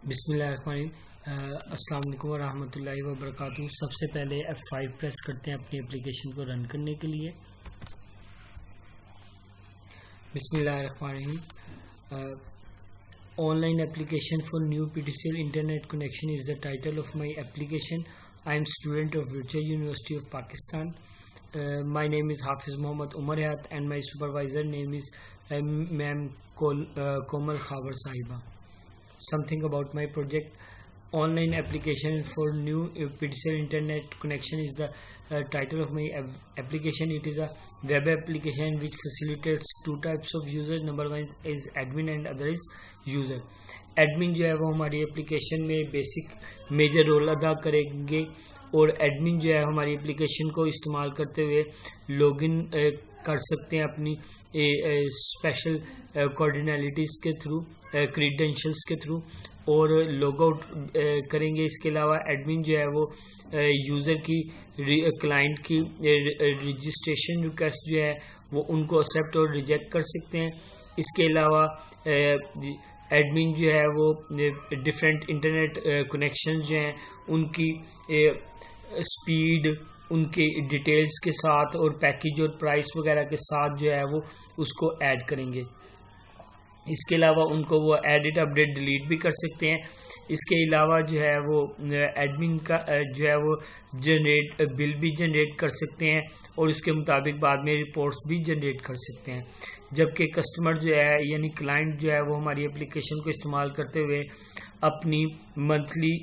बिस्मिल्लाहिर्रहमानिर्रहीम। अस्सलाम वालेकुम वरहमतुल्लाहि वबरकातुहू। सबसे पहले F5 प्रेस करते हैं अपनी एप्लीकेशन को रन करने के लिए। बिस्मिल्लाहिर्रहमानिर्रहीम। Online application for new PTCL internet connection is the title of my application. I am student of virtual university of Pakistan. My name is Hafiz Mohammad Umar Hayat and my supervisor name is Ma'am Komal Khabar Sahiba. Something about my project. Online application for new PTCL internet connection is the title of my application. It is a web application which facilitates two types of users. Number one is admin and other is user. Admin जो है वो हमारी application में basic major role अदा करेंगे और admin जो है हमारी एप्लीकेशन को इस्तेमाल करते हुए लॉगिन कर सकते हैं अपनी स्पेशल कोऑर्डिनलिटीज़ के थ्रू, क्रीडेंशियल्स के थ्रू, और लॉग आउट करेंगे। इसके अलावा एडमिन जो है वो यूज़र की क्लाइंट की रजिस्ट्रेशन रिक्वेस्ट जो है वो उनको एक्सेप्ट और रिजेक्ट कर सकते हैं। इसके अलावा एडमिन जो है वो डिफरेंट इंटरनेट कनेक्शन जो हैं उनकी स्पीड, उनके डिटेल्स के साथ और पैकेज और प्राइस वगैरह के साथ जो है वो उसको ऐड करेंगे। इसके अलावा उनको वो एडिट, अपडेट, डिलीट भी कर सकते हैं। इसके अलावा जो है वो एडमिन का जो है वो बिल भी जनरेट कर सकते हैं और उसके मुताबिक बाद में रिपोर्ट्स भी जनरेट कर सकते हैं। जबकि कस्टमर जो है यानी क्लाइंट जो है वो हमारी एप्लीकेशन को इस्तेमाल करते हुए अपनी मंथली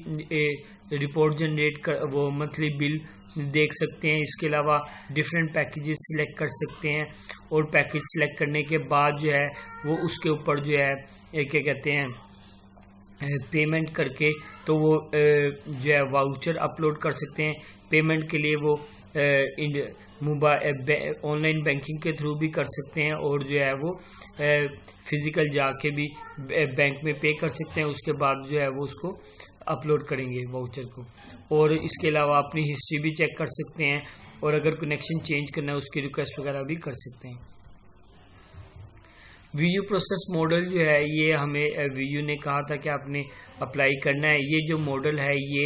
रिपोर्ट जनरेट कर वो मंथली बिल देख सकते हैं। इसके अलावा डिफरेंट पैकेजेस सिलेक्ट कर सकते हैं और पैकेज सिलेक्ट करने के बाद जो है वो उसके ऊपर जो है क्या कहते हैं पेमेंट करके तो वो जो है वाउचर अपलोड कर सकते हैं। पेमेंट के लिए वो ऑनलाइन बैंकिंग के थ्रू भी कर सकते हैं और जो है वो फिज़िकल जाके भी बैंक में पे कर सकते हैं। उसके बाद जो है वो उसको अपलोड करेंगे वाउचर को, और इसके अलावा अपनी हिस्ट्री भी चेक कर सकते हैं और अगर कनेक्शन चेंज करना है उसकी रिक्वेस्ट वगैरह भी कर सकते हैं। वीयू प्रोसेस मॉडल जो है ये हमें वीयू ने कहा था कि आपने अप्लाई करना है। ये जो मॉडल है ये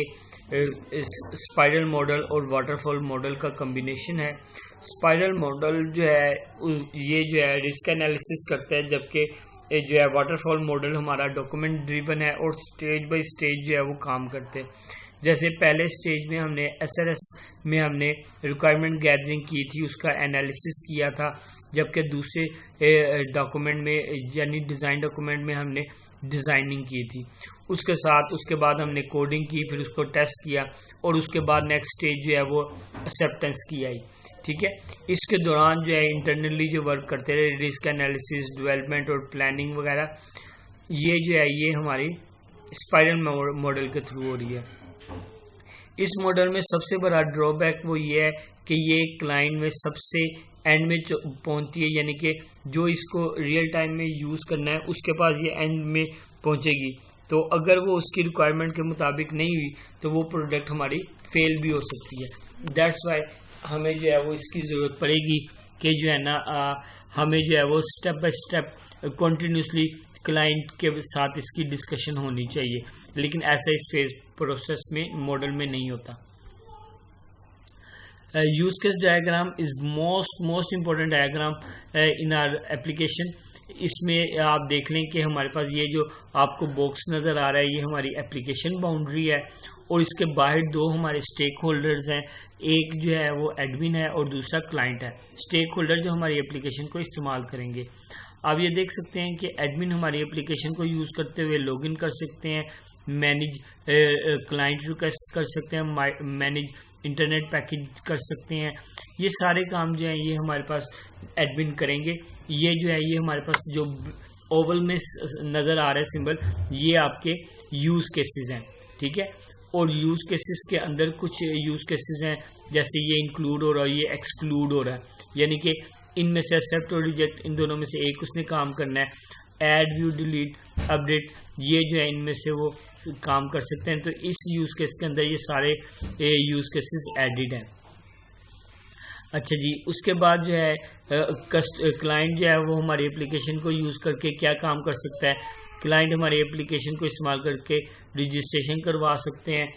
स्पाइरल मॉडल और वाटरफॉल मॉडल का कम्बिनेशन है। स्पाइरल मॉडल जो है ये जो है रिस्क एनालिसिस करता है, जबकि जो है वाटरफॉल मॉडल हमारा डॉक्यूमेंट ड्रिवन है और स्टेज बाय स्टेज जो है वो काम करते हैं। जैसे पहले स्टेज में हमने SRS में हमने रिक्वायरमेंट गैदरिंग की थी, उसका एनालिसिस किया था, जबकि दूसरे डॉक्यूमेंट में यानी डिज़ाइन डॉक्यूमेंट में हमने डिज़ाइनिंग की थी। उसके बाद हमने कोडिंग की, फिर उसको टेस्ट किया और उसके बाद नेक्स्ट स्टेज जो है वो एक्सेप्टेंस की आई। ठीक है, इसके दौरान जो है इंटरनली जो वर्क करते रहे, रिस्क एनालिसिस, डेवलपमेंट और प्लानिंग वगैरह, ये जो है ये हमारी स्पाइरल मॉडल के थ्रू हो रही है। इस मॉडल में सबसे बड़ा ड्रॉबैक वो ये है कि ये क्लाइंट में सबसे एंड में पहुंचती है, यानी कि जो इसको रियल टाइम में यूज़ करना है उसके पास ये एंड में पहुंचेगी। तो अगर वो उसकी रिक्वायरमेंट के मुताबिक नहीं हुई तो वो प्रोडक्ट हमारी फेल भी हो सकती है। दैट्स वाई हमें जो है वो इसकी ज़रूरत पड़ेगी कि जो है ना हमें जो है वो step by step continuously client के साथ इसकी डिस्कशन होनी चाहिए, लेकिन ऐसा इस फेज प्रोसेस में मॉडल में नहीं होता। Use case diagram is most important diagram in our application. इसमें आप देख लें कि हमारे पास ये जो आपको बॉक्स नज़र आ रहा है ये हमारी एप्लीकेशन बाउंड्री है और इसके बाहर दो हमारे स्टेक होल्डर्स हैं, एक जो है वो एडमिन है और दूसरा क्लाइंट है। स्टेक होल्डर जो हमारी एप्लीकेशन को इस्तेमाल करेंगे, आप ये देख सकते हैं कि एडमिन हमारी एप्लीकेशन को यूज़ करते हुए लॉगिन कर सकते हैं, मैनेज क्लाइंट रिक्वेस्ट कर सकते हैं, मैनेज इंटरनेट पैकेज कर सकते हैं। ये सारे काम जो हैं ये हमारे पास एडमिन करेंगे। ये जो है ये हमारे पास जो ओवल में नज़र आ रहा है सिंबल, ये आपके यूज़ केसेस हैं। ठीक है, और यूज़ केसेस के अंदर कुछ यूज़ केसेस हैं जैसे ये इंक्लूड हो रहा है, ये एक्सक्लूड हो रहा है, यानी कि इनमें से एक्सेप्ट और रिजेक्ट इन दोनों में से एक उसने काम करना है। ऐड, व्यू, डिलीट, अपडेट, ये जो है इनमें से वो काम कर सकते हैं। तो इस यूज़ केस के अंदर ये सारे यूज़ केसेस एडिड हैं। अच्छा जी, उसके बाद जो है क्लाइंट जो है वो हमारी एप्लीकेशन को यूज़ करके क्या काम कर सकता है, क्लाइंट हमारी एप्लीकेशन को इस्तेमाल करके रजिस्ट्रेशन करवा सकते हैं,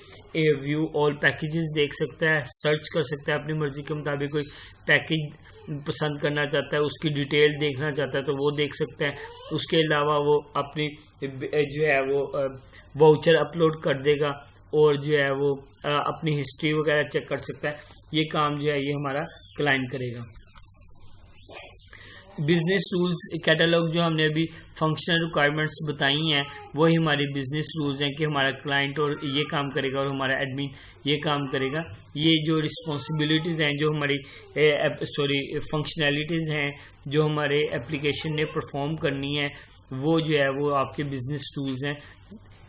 व्यू ऑल पैकेजेस देख सकता है, सर्च कर सकता है अपनी मर्जी के मुताबिक, कोई पैकेज पसंद करना चाहता है, उसकी डिटेल देखना चाहता है तो वो देख सकता है। उसके अलावा वो अपनी जो है वो वाउचर अपलोड कर देगा और जो है वो अपनी हिस्ट्री वगैरह चेक कर सकता है। ये काम जो है ये हमारा क्लाइंट करेगा। बिजनेस रूल्स कैटलॉग जो हमने अभी फंक्शनल रिक्वायरमेंट्स बताई हैं वही हमारी बिजनेस रूल्स हैं कि हमारा क्लाइंट और ये काम करेगा और हमारा एडमिन ये काम करेगा। ये जो रिस्पॉन्सिबिलिटीज़ हैं जो हमारी फंक्शनैलिटीज़ हैं जो हमारे एप्लीकेशन ने परफॉर्म करनी है वो जो है वो आपके बिजनेस रूल्स हैं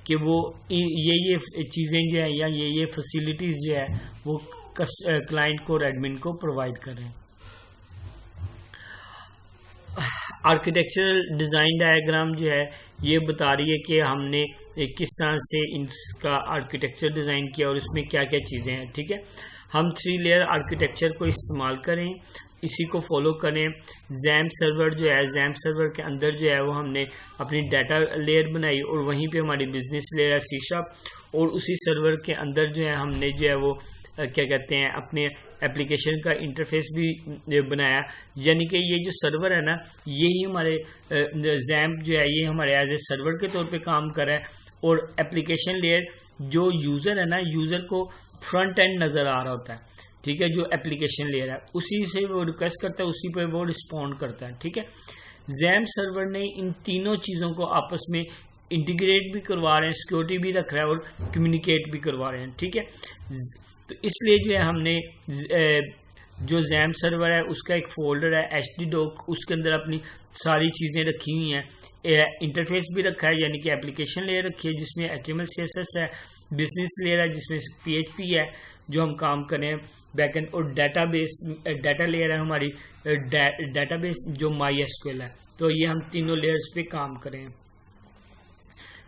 कि वो ये चीज़ें जो है या ये फैसिलिटीज़ जो है वो क्लाइंट को और एडमिन को प्रोवाइड कर रहे हैं। आर्किटेक्चरल डिज़ाइन डायग्राम जो है ये बता रही है कि हमने किस तरह से इनका आर्किटेक्चर डिज़ाइन किया और इसमें क्या क्या चीज़ें हैं। ठीक है, हम 3 लेयर आर्किटेक्चर को इस्तेमाल करें, इसी को फॉलो करें। जैम्प सर्वर जो है, जैम्प सर्वर के अंदर जो है वो हमने अपनी डाटा लेयर बनाई और वहीं पे हमारी बिजनेस लेयर है C#, और उसी सर्वर के अंदर जो है हमने जो है वो क्या कहते हैं अपने एप्लीकेशन का इंटरफेस भी बनाया। यानी कि ये जो सर्वर है ना यही हमारे जैम्प जो है ये हमारे एज ए सर्वर के तौर पे काम कर रहा है, और एप्लीकेशन लेयर जो यूज़र है ना, यूज़र को फ्रंट एंड नज़र आ रहा होता है। ठीक है, जो एप्लीकेशन लेयर है उसी से वो रिक्वेस्ट करता है, उसी पर वो रिस्पॉन्ड करता है। ठीक है, जैम्प सर्वर ने इन तीनों चीज़ों को आपस में इंटीग्रेट भी करवा रहे हैं, सिक्योरिटी भी रख रहा है और कम्युनिकेट भी करवा रहे हैं। ठीक है, तो इसलिए जो है हमने जो जैम्प सर्वर है उसका एक फोल्डर है htdoc, उसके अंदर अपनी सारी चीज़ें रखी हुई हैं। इंटरफेस भी रखा है यानी कि एप्लीकेशन लेयर रखी है जिसमें HTML CSS है, बिजनेस लेयर है जिसमें PHP है जो हम काम करें बैकएंड, और डाटा लेयर है हमारी डाटाबेस जो MySQL है। तो ये हम तीनों लेयर्स पे काम करें,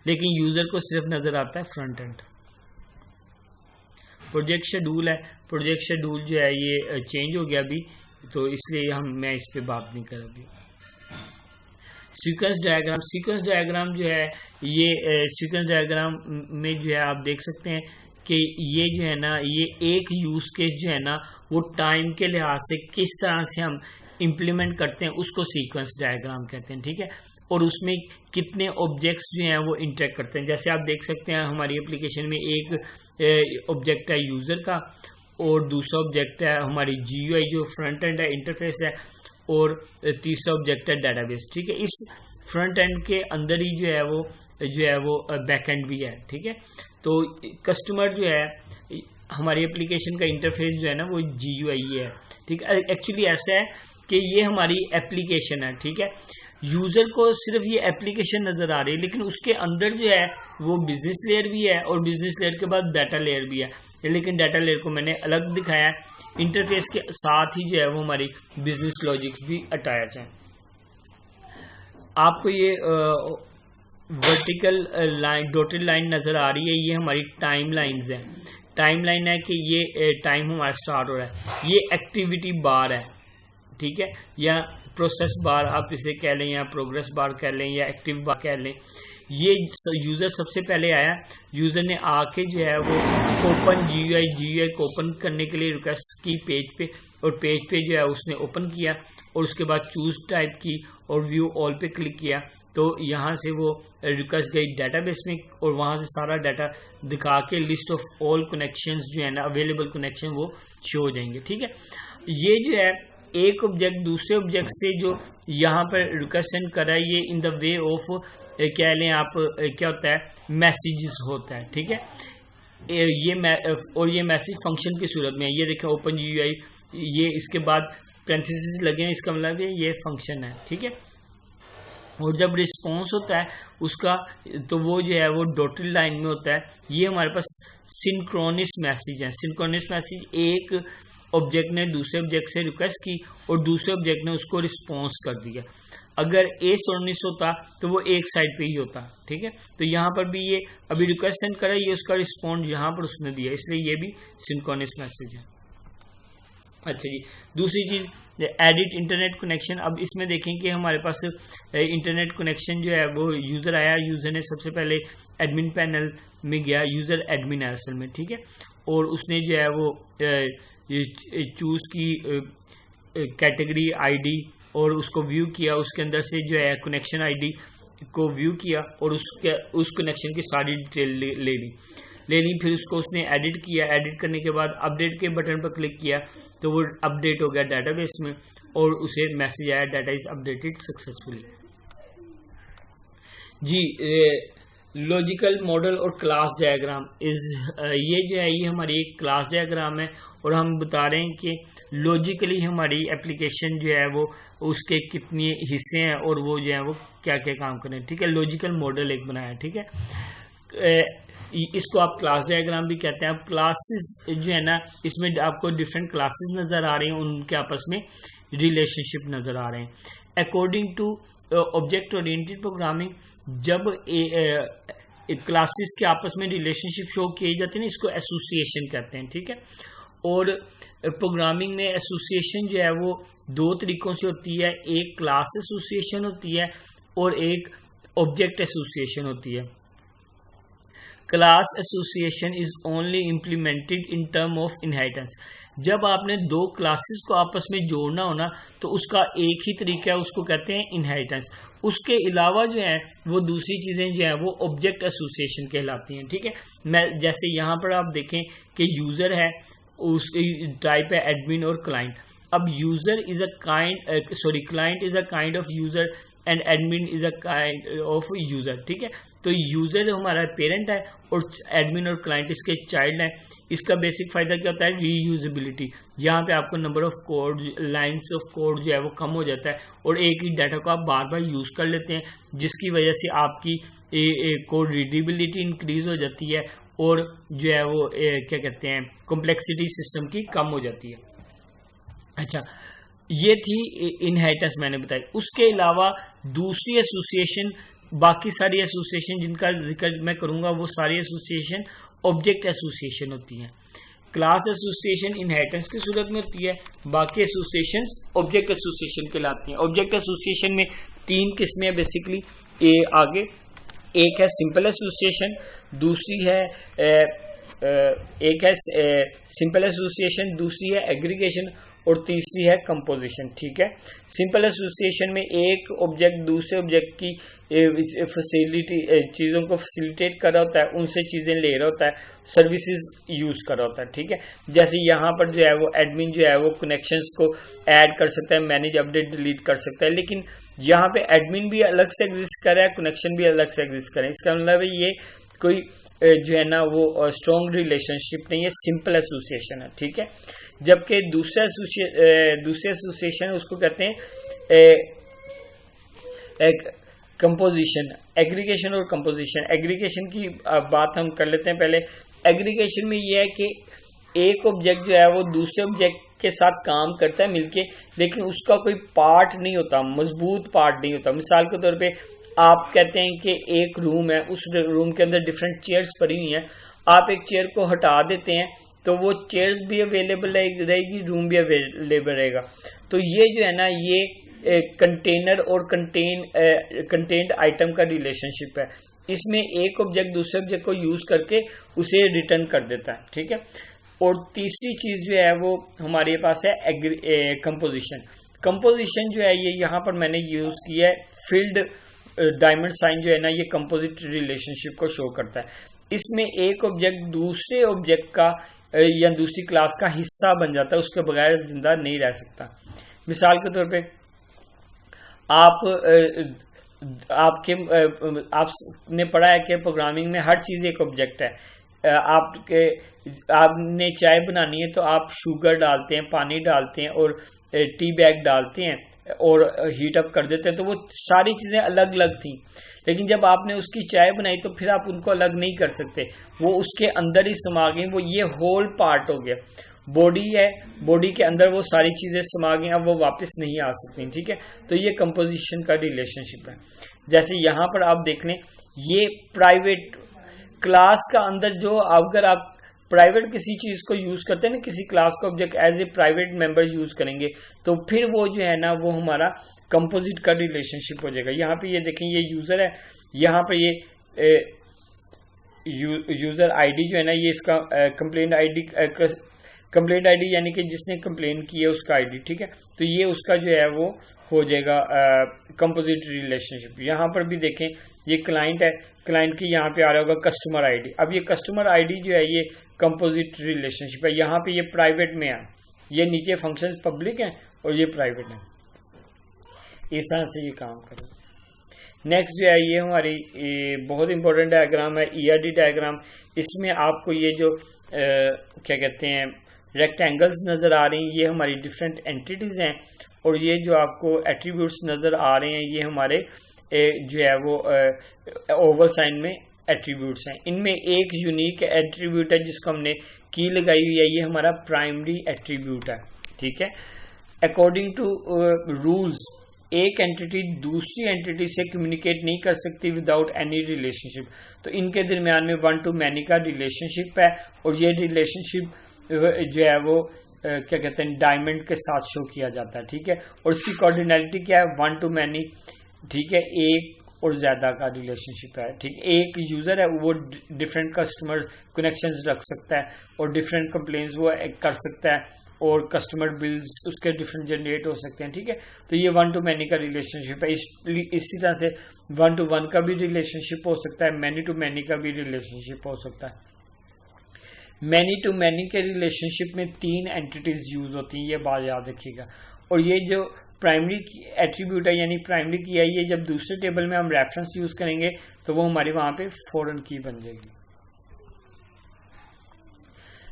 लेकिन यूज़र को सिर्फ नज़र आता है फ्रंट एंड। प्रोजेक्ट शेड्यूल है, प्रोजेक्ट शेड्यूल जो है ये चेंज हो गया अभी, तो इसलिए मैं इस पे बात नहीं कर अभी। सीक्वेंस डायग्राम, सीक्वेंस डायग्राम जो है ये सीक्वेंस डायग्राम में जो है आप देख सकते हैं कि ये जो है ना ये एक यूज़ केस जो है ना वो टाइम के लिहाज से किस तरह से हम इम्प्लीमेंट करते हैं उसको सीक्वेंस डायग्राम कहते हैं। ठीक है, और उसमें कितने ऑब्जेक्ट्स जो हैं वो इंटरेक्ट करते हैं। जैसे आप देख सकते हैं हमारी एप्लीकेशन में एक ऑब्जेक्ट है यूज़र का और दूसरा ऑब्जेक्ट है हमारी GUI जो फ्रंट एंड है, इंटरफेस है, और तीसरा ऑब्जेक्ट है डेटाबेस। ठीक है, इस फ्रंट एंड के अंदर ही जो है वो बैक एंड भी है। ठीक है, तो कस्टमर जो है हमारी एप्लीकेशन का इंटरफेस जो है ना वो GUI है। ठीक है, एक्चुअली ऐसा है कि ये हमारी एप्लीकेशन है। ठीक है, यूज़र को सिर्फ ये एप्लीकेशन नज़र आ रही है, लेकिन उसके अंदर जो है वो बिजनेस लेयर भी है और बिजनेस लेयर के बाद डाटा लेयर भी है, लेकिन डाटा लेयर को मैंने अलग दिखाया है। इंटरफेस के साथ ही जो है वो हमारी बिजनेस लॉजिक्स भी अटैच हैं। आपको ये वर्टिकल लाइन डॉटेड लाइन नज़र आ रही है, ये हमारी टाइम लाइन्स है। टाइम लाइन है कि ये टाइम हमारा स्टार्ट हो रहा है, ये एक्टिविटी बार है। ठीक है, या प्रोसेस बार आप इसे कह लें, या प्रोग्रेस बार कह लें, या एक्टिव बार कह लें। ये यूज़र सबसे पहले आया, यूज़र ने आके जो है वो ओपन GUI को ओपन करने के लिए रिक्वेस्ट की पेज पे, और पेज पे जो है उसने ओपन किया और उसके बाद चूज़ टाइप की और व्यू ऑल पे क्लिक किया, तो यहाँ से वो रिक्वेस्ट गई डेटाबेस में और वहाँ से सारा डाटा दिखा के लिस्ट ऑफ ऑल कनेक्शंस जो है ना अवेलेबल कनेक्शन वो शो हो जाएंगे। ठीक है, ये जो है एक ऑब्जेक्ट दूसरे ऑब्जेक्ट से जो यहाँ पर रिक्वेस्ट सेंड कर रहा है ये इन द वे ऑफ कह लें आप क्या होता है मैसेजेस होता है। ठीक है, ये मैसेज फंक्शन की सूरत में है। ये देखें ओपन GUI, ये इसके बाद पैरेंथेसिस लगे हैं, इसका मतलब ये फंक्शन है। ठीक है, और जब रिस्पॉन्स होता है उसका तो वो जो है वो डॉटेड लाइन में होता है। ये हमारे पास सिंक्रोनिस मैसेज है। सिंक्रोनिस मैसेज एक ऑब्जेक्ट ने दूसरे ऑब्जेक्ट से रिक्वेस्ट की और दूसरे ऑब्जेक्ट ने उसको रिस्पॉन्स कर दिया। अगर एसिंक्रोनस होता तो वो एक साइड पे ही होता। ठीक है, तो यहाँ पर भी ये अभी रिक्वेस्ट सेंड करा, ये उसका रिस्पॉन्स यहाँ पर उसने दिया, इसलिए ये भी सिंक्रोनस मैसेज है। अच्छा जी, दूसरी चीज़ एडिट इंटरनेट कनेक्शन। अब इसमें देखें कि हमारे पास इंटरनेट कनेक्शन जो है वो यूज़र आया, यूज़र ने सबसे पहले एडमिन पैनल में गया, यूज़र एडमिन है असल में, ठीक है, और उसने जो है वो चूज़ की कैटेगरी आईडी और उसको व्यू किया, उसके अंदर से जो है कनेक्शन आईडी को व्यू किया और उस कनेक्शन की सारी डिटेल ले ली। फिर उसको उसने एडिट किया, एडिट करने के बाद अपडेट के बटन पर क्लिक किया तो वो अपडेट हो गया डाटाबेस में और उसे मैसेज आया डाटा इज अपडेटेड सक्सेसफुली। जी, लॉजिकल मॉडल और क्लास डायग्राम ये जो है ये हमारी एक क्लास डायग्राम है और हम बता रहे हैं कि लॉजिकली हमारी एप्लीकेशन जो है वो उसके कितने हिस्से हैं और वो जो है वो क्या क्या काम करें, ठीक है। लॉजिकल मॉडल एक बनाया, ठीक है, इसको आप क्लास डायग्राम भी कहते हैं। अब क्लासेस जो है ना, इसमें आपको डिफरेंट क्लासेस नज़र आ रहे हैं, उनके आपस में रिलेशनशिप नज़र आ रहे हैं। According to object oriented programming, जब क्लासेस के आपस में रिलेशनशिप शो किए जाते हैं, इसको एसोसिएशन कहते हैं, ठीक है। और प्रोग्रामिंग में एसोसिएशन जो है वो दो तरीकों से होती है, एक क्लास एसोसिएशन होती है और एक ऑब्जेक्ट एसोसिएशन होती है। Class association is only implemented in term of inheritance. जब आपने दो क्लासेस को आपस में जोड़ना हो ना तो उसका एक ही तरीका है, उसको कहते हैं इनहेरिटेंस। उसके अलावा जो है वो दूसरी चीज़ें जो है वो ऑब्जेक्ट एसोसिएशन कहलाती हैं, ठीक है। मैं जैसे यहाँ पर आप देखें कि यूज़र है, उस टाइप है एडमिन और क्लाइंट। अब user is a kind client is a kind of user and admin is a kind of user, ठीक है। तो यूज़र हमारा पेरेंट है और एडमिन और क्लाइंट इसके चाइल्ड हैं। इसका बेसिक फ़ायदा क्या होता है, रीयूजेबिलिटी। यहाँ पे आपको number of code, lines of code जो है वो कम हो जाता है और एक ही डाटा को आप बार बार यूज़ कर लेते हैं, जिसकी वजह से आपकी कोड रीडेबिलिटी इंक्रीज हो जाती है और जो है वो क्या कहते हैं, कॉम्प्लेक्सिटी सिस्टम की कम हो जाती है। अच्छा, ये थी इनहेरिटेंस मैंने बताई। उसके अलावा दूसरी एसोसिएशन, बाकी सारी एसोसिएशन जिनका जिक्र मैं करूंगा वो सारी एसोसिएशन ऑब्जेक्ट एसोसिएशन होती हैं। क्लास एसोसिएशन इनहेरिटेंस की सूरत में होती है, बाकी एसोसिएशन ऑब्जेक्ट एसोसिएशन कहलाती हैं। ऑब्जेक्ट एसोसिएशन में तीन किस्में हैं बेसिकली आगे। एक है सिंपल एसोसिएशन, दूसरी है सिंपल एसोसिएशन, दूसरी है एग्रीगेशन और तीसरी है कंपोजिशन, ठीक है। सिंपल एसोसिएशन में एक ऑब्जेक्ट दूसरे ऑब्जेक्ट की फैसिलिटी चीज़ों को फैसिलिटेट कर रहा होता है, उनसे चीज़ें ले रहा होता है, सर्विसेज यूज़ कर रहा होता है, ठीक है। जैसे यहाँ पर जो है वो एडमिन जो है वो कनेक्शंस को ऐड कर सकता है, मैनेज अपडेट डिलीट कर सकता है, लेकिन यहाँ पे एडमिन भी अलग से एग्जिस्ट कर रहा है, कनेक्शन भी अलग से एग्जिस्ट कर रहा है। इसका मतलब ये कोई जो है ना वो स्ट्रॉन्ग रिलेशनशिप नहीं है, सिंपल एसोसिएशन है, ठीक है। जबकि दूसरे एसोसिएशन उसको कहते हैं कंपोजिशन, एग्रीगेशन और कंपोजिशन। एग्रीगेशन की बात हम कर लेते हैं पहले। एग्रीगेशन में यह है कि एक ऑब्जेक्ट जो है वो दूसरे ऑब्जेक्ट के साथ काम करता है मिलके, लेकिन उसका कोई पार्ट नहीं होता, मजबूत पार्ट नहीं होता। मिसाल के तौर पे आप कहते हैं कि एक रूम है, उस रूम के अंदर डिफरेंट चेयर्स पड़ी हुई हैं, आप एक चेयर को हटा देते हैं तो वो चेयर्स भी अवेलेबल रहेगी, रूम भी अवेलेबल रहेगा। तो ये जो है ना ये कंटेनर और कंटेंट आइटम का रिलेशनशिप है। इसमें एक ऑब्जेक्ट दूसरे ऑब्जेक्ट को यूज करके उसे रिटर्न कर देता है, ठीक है। और तीसरी चीज जो है वो हमारे पास है कंपोजिशन। कंपोजिशन जो है ये यहाँ पर मैंने यूज किया है फील्ड डायमंड साइन जो है ना, ये कंपोजिट रिलेशनशिप को शो करता है। इसमें एक ऑब्जेक्ट दूसरे ऑब्जेक्ट का या दूसरी क्लास का हिस्सा बन जाता है, उसके बगैर जिंदा नहीं रह सकता। मिसाल के तौर पे आपने पढ़ा है कि प्रोग्रामिंग में हर चीज एक ऑब्जेक्ट है। आपने चाय बनानी है तो आप शुगर डालते हैं, पानी डालते हैं और टी बैग डालते हैं और हीट अप कर देते हैं, तो वो सारी चीजें अलग अलग थी। लेकिन जब आपने उसकी चाय बनाई तो फिर आप उनको अलग नहीं कर सकते, वो उसके अंदर ही समा गई, वो ये होल पार्ट हो गया। बॉडी है, बॉडी के अंदर वो सारी चीजें समा गई, अब वो वापस नहीं आ सकती, ठीक है। तो ये कंपोजिशन का रिलेशनशिप है। जैसे यहाँ पर आप देख लें, ये प्राइवेट क्लास का अंदर जो अगर आप प्राइवेट किसी चीज को यूज करते हैं ना, किसी क्लास का object as a private member use करेंगे, तो फिर वो जो है ना वो हमारा कंपोजिट का रिलेशनशिप हो जाएगा। यहाँ पे ये देखें, ये यूजर है, यहाँ पे ये यूजर आईडी जो है ना, ये इसका कंप्लेंट आईडी यानी कि जिसने कंप्लेन की है उसका आईडी, ठीक है। तो ये उसका जो है वो हो जाएगा कंपोजिट रिलेशनशिप। यहाँ पर भी देखें, ये क्लाइंट है, क्लाइंट की यहाँ पे आ रहा होगा कस्टमर आईडी। अब ये कस्टमर आईडी जो है ये कंपोजिट रिलेशनशिप है। यहाँ पे ये प्राइवेट में है, ये नीचे फंक्शन पब्लिक है और ये प्राइवेट है। इस तरह से ये काम करें। नेक्स्ट जो है ये हमारी बहुत इंपॉर्टेंट डायग्राम है, ईआरडी डायग्राम। इसमें आपको ये जो क्या कहते हैं रेक्टेंगल्स नज़र आ रही हैं, ये हमारी डिफरेंट एंटिटीज़ हैं, और ये जो आपको एट्रीब्यूट्स नज़र आ रहे हैं ये हमारे जो है वो ओवल साइन में एट्रीब्यूट्स हैं। इनमें एक यूनिक एट्रीब्यूट है जिसको हमने की लगाई हुई है, ये हमारा प्राइमरी एट्रीब्यूट है, ठीक है। अकॉर्डिंग टू रूल्स एक एंटिटी दूसरी एंटिटी से कम्युनिकेट नहीं कर सकती विदाउट एनी रिलेशनशिप। तो इनके दरमियान में वन टू मैनी का रिलेशनशिप है, और ये रिलेशनशिप जो है वो क्या कहते हैं डायमंड के साथ शो किया जाता है, ठीक है। और इसकी कोऑर्डिनैलिटी क्या है, वन टू मैनी, ठीक है, एक और ज्यादा का रिलेशनशिप है, ठीक। एक यूजर है वो डिफरेंट कस्टमर कनेक्शंस रख सकता है और डिफरेंट कंप्लेंट्स वो कर सकता है, और कस्टमर बिल्स उसके डिफरेंट जनरेट हो सकते हैं, ठीक है। तो ये वन टू मैनी का रिलेशनशिप है। इसी तरह से वन टू वन का भी रिलेशनशिप हो सकता है, मैनी टू मैनी का भी रिलेशनशिप हो सकता है। मैनी टू मैनी के रिलेशनशिप में 3 एंटिटीज यूज होती हैं, ये बात याद रखिएगा। और ये जो प्राइमरी एट्रीब्यूट है यानी प्राइमरी की है, ये जब दूसरे टेबल में हम रेफरेंस यूज करेंगे तो वो हमारी वहां पे फॉरेन की बन जाएगी,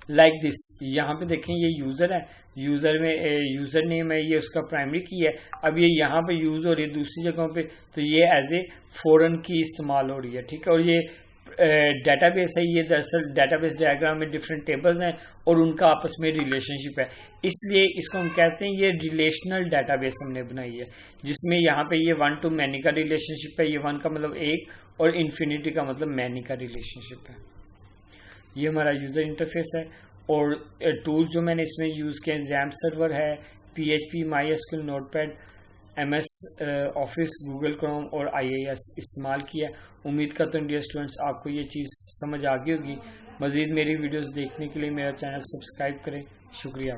लाइक दिस। यहाँ पे देखें ये यूजर है, यूजर में यूजर नेम है, ये उसका प्राइमरी की है। अब ये यहाँ पे यूज हो रही है दूसरी जगहों पे, तो ये एज ए फॉरेन की इस्तेमाल हो रही है, ठीक है। और ये डेटाबेस है, ये दरअसल डेटाबेस डायग्राम में डिफरेंट टेबल्स हैं और उनका आपस में रिलेशनशिप है, इसलिए इसको हम कहते हैं ये रिलेशनल डेटाबेस हमने बनाई है, जिसमें यहाँ पे ये वन टू मैनी का रिलेशनशिप है। ये वन का मतलब एक और इन्फिनिटी का मतलब मैनी का रिलेशनशिप है। ये हमारा यूजर इंटरफेस है, और टूल्स जो मैंने इसमें यूज किए XAMPP सर्वर है, PHP, MySQL, notepad, MS office, Google Chrome और IIS इस्तेमाल किया। उम्मीद करता हूँ डियर स्टूडेंट्स आपको ये चीज़ समझ आ गई होगी। मज़ीद मेरी वीडियोस देखने के लिए मेरा चैनल सब्सक्राइब करें। शुक्रिया।